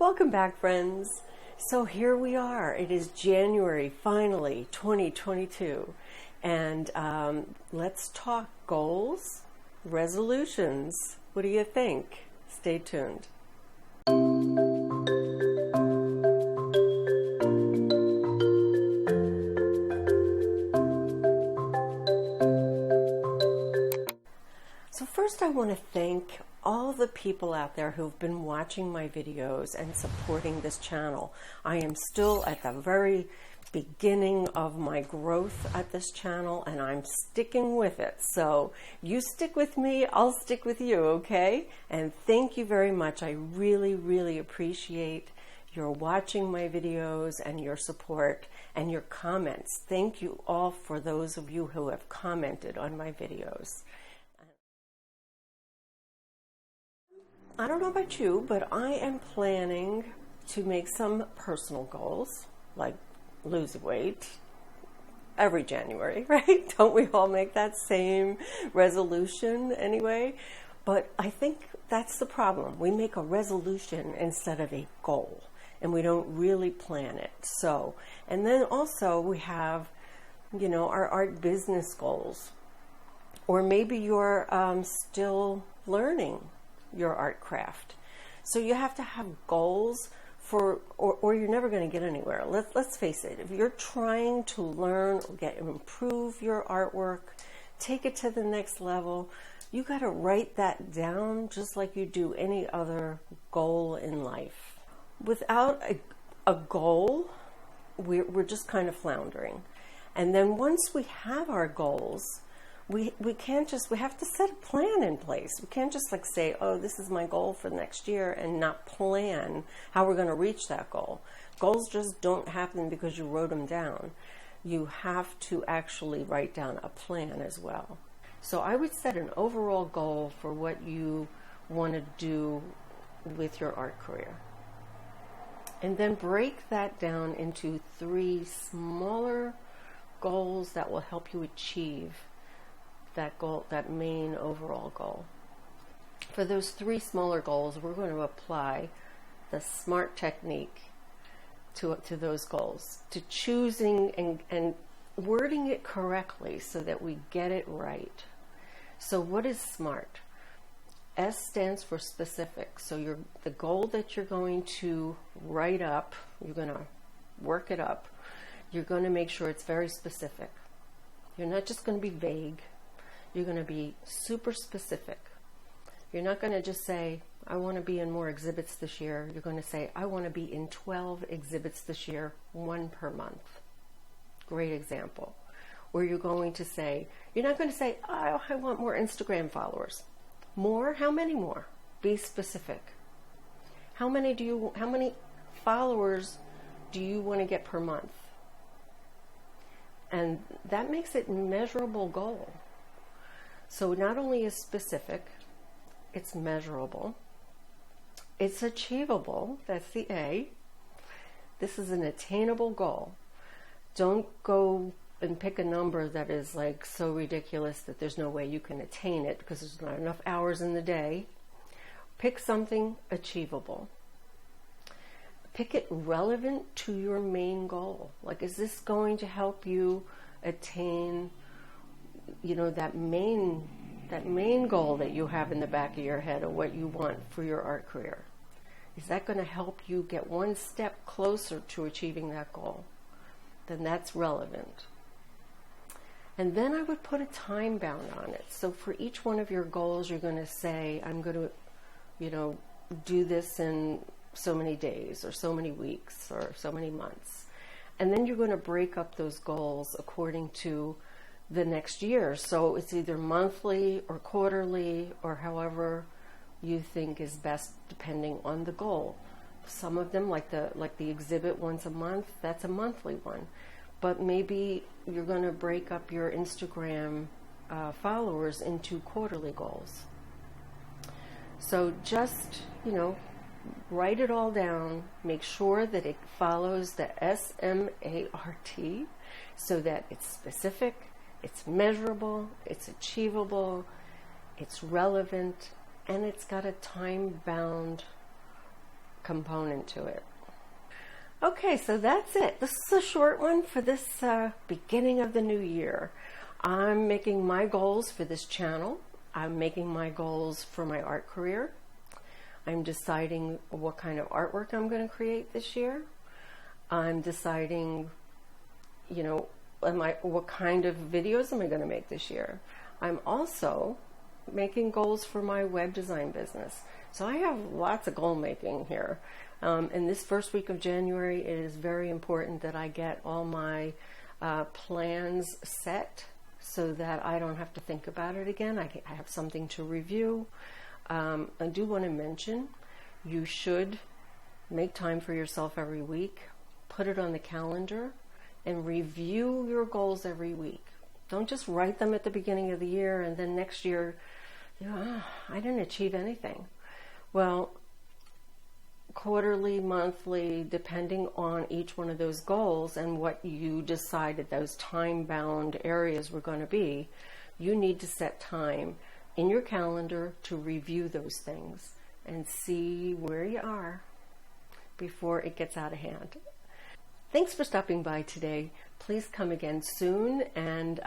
Welcome back, friends. So here we are. It is January, finally, 2022. And let's talk goals, resolutions. What do you think? Stay tuned. So first I want to thank all the people out there who've been watching my videos and supporting this channel. I am still at the very beginning of my growth at this channel, and I'm sticking with it. So you stick with me, I'll stick with you, okay? And thank you very much. I really, really appreciate your watching my videos and your support and your comments. Thank you all for those of you who have commented on my videos. I don't know about you, but I am planning to make some personal goals, like lose weight every January, right? Don't we all make that same resolution anyway? But I think that's the problem. We make a resolution instead of a goal, and we don't really plan it. So, and then also we have, you know, our art business goals, or maybe you're still learning your art craft. So you have to have goals for, or you're never going to get anywhere. Let's face it, if you're trying to learn, improve your artwork, take it to the next level, you got to write that down just like you do any other goal in life. Without a goal, we're just kind of floundering. And then once we have our goals, we have to set a plan in place. We can't just like say, oh, this is my goal for next year, and not plan how we're going to reach that goal. Goals just don't happen because you wrote them down. You have to actually write down a plan as well. So I would set an overall goal for what you want to do with your art career. And then break that down into 3 smaller goals that will help you achieve that goal, that main overall goal. For those 3 smaller goals, we're going to apply the SMART technique to those goals, to choosing and wording it correctly so that we get it right. So what is SMART? S stands for specific. So the goal that you're going to write up, you're going to work it up, you're going to make sure it's very specific. You're not just going to be vague. You're going to be super specific. You're not going to just say, I want to be in more exhibits this year. You're going to say, I want to be in 12 exhibits this year, 1 per month. Great example. Or you're going to say, you're not going to say, oh, I want more Instagram followers. More? How many more? Be specific. How many followers do you want to get per month? And that makes it a measurable goal. So not only is specific, it's measurable, it's achievable, that's the A. This is an attainable goal. Don't go and pick a number that is like so ridiculous that there's no way you can attain it because there's not enough hours in the day. Pick something achievable. Pick it relevant to your main goal. Like, is this going to help you attain, you know, that main goal that you have in the back of your head, or what you want for your art career? Is that going to help you get 1 step closer to achieving that goal? Then that's relevant. And then I would put a time bound on it. So for each one of your goals, you're going to say, I'm going to, you know, do this in so many days or so many weeks or so many months. And then you're going to break up those goals according to the next year. So it's either monthly or quarterly, or however you think is best depending on the goal. Some of them, like the exhibit once a month, that's a monthly one. But maybe you're going to break up your Instagram followers into quarterly goals. So just, you know, write it all down. Make sure that it follows the SMART so that it's specific, it's measurable, it's it's relevant, and it's got a time-bound component to it. Okay, so that's it. This is a short one for this beginning of the new year. I'm making my goals for this channel. I'm making my goals for my art career. I'm deciding what kind of artwork I'm going to create this year. I'm deciding, what kind of videos am I going to make this year. I'm also making goals for my web design business. So I have lots of goal making here. In this first week of January, it is very important that I get all my plans set so that I don't have to think about it again. I have something to review. I do want to mention, you should make time for yourself every week. Put it on the calendar and review your goals every week. Don't just write them at the beginning of the year and then next year, I didn't achieve anything. Well, quarterly, monthly, depending on each one of those goals and what you decided those time-bound areas were going to be, you need to set time in your calendar to review those things and see where you are before it gets out of hand. Thanks for stopping by today. Please come again soon and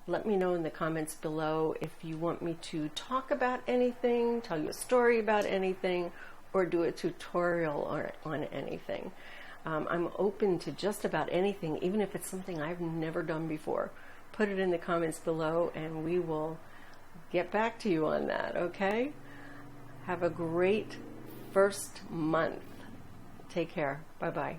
let me know in the comments below if you want me to talk about anything, tell you a story about anything, or do a tutorial on anything. I'm open to just about anything, even if it's something I've never done before. Put it in the comments below and we will get back to you on that, okay? Have a great first month. Take care. Bye-bye.